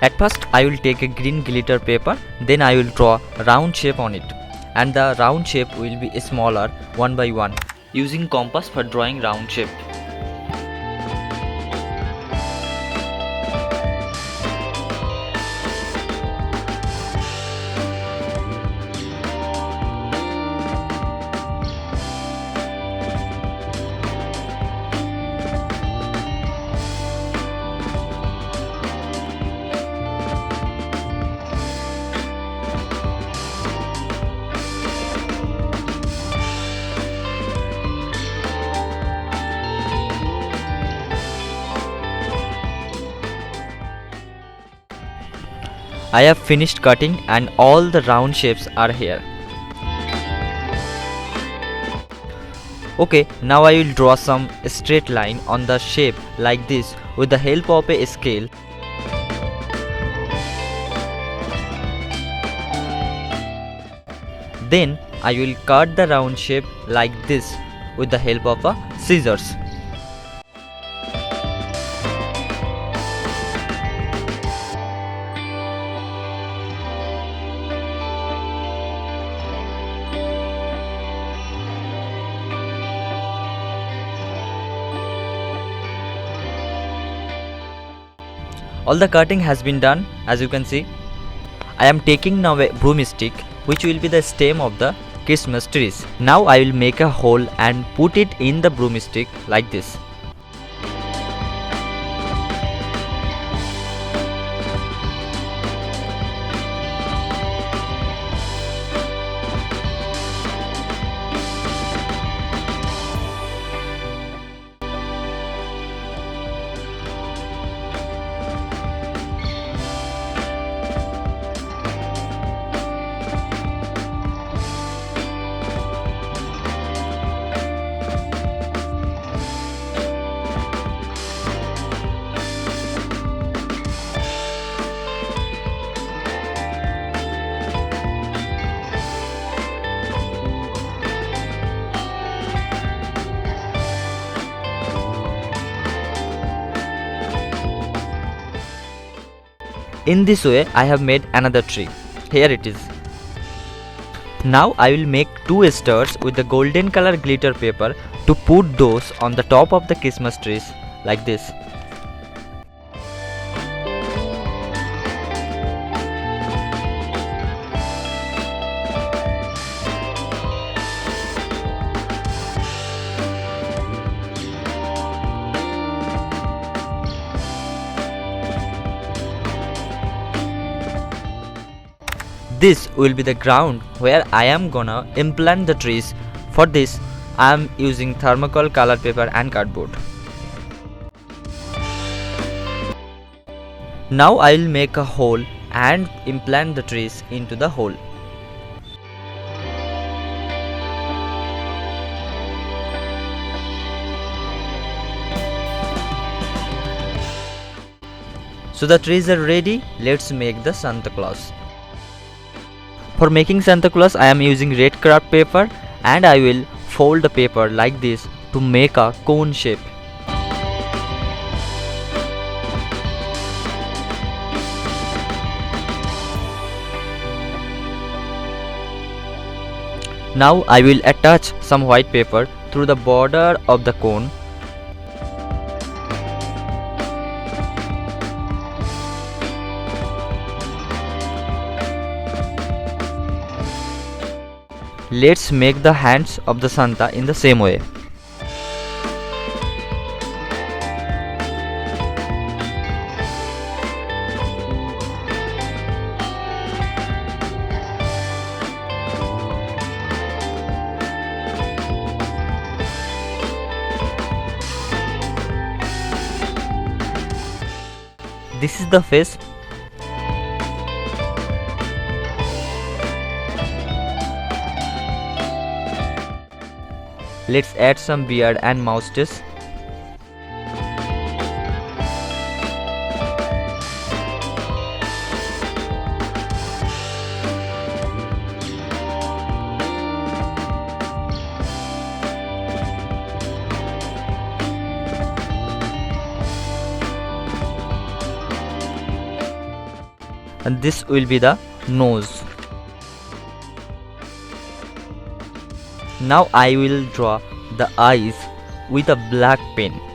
At first I will take a green glitter paper, then I will draw a round shape on it, and the round shape will be smaller one by one, using compass for drawing round shape. I have finished cutting and all the round shapes are here. Okay, now I will draw some straight line on the shape like this with the help of a scale. Then I will cut the round shape like this with the help of a scissors. All the cutting has been done, as you can see. I am taking now a broomstick, which will be the stem of the Christmas trees. Now I will make a hole and put it in the broomstick like this. In this way I have made another tree. Here it is. Now I will make two stars with the golden color glitter paper to put those on the top of the Christmas trees like this. This will be the ground where I am gonna implant the trees. For this I am using thermocol color paper and cardboard. Now I will make a hole and implant the trees into the hole. So the trees are ready. Let's make the Santa Claus. For making Santa Claus I am using red craft paper, and I will fold the paper like this to make a cone shape. Now I will attach some white paper through the border of the cone. Let's make the hands of the Santa in the same way. This is the face. Let's add some beard and moustache. and this will be the nose. Now I will draw the eyes with a black pen.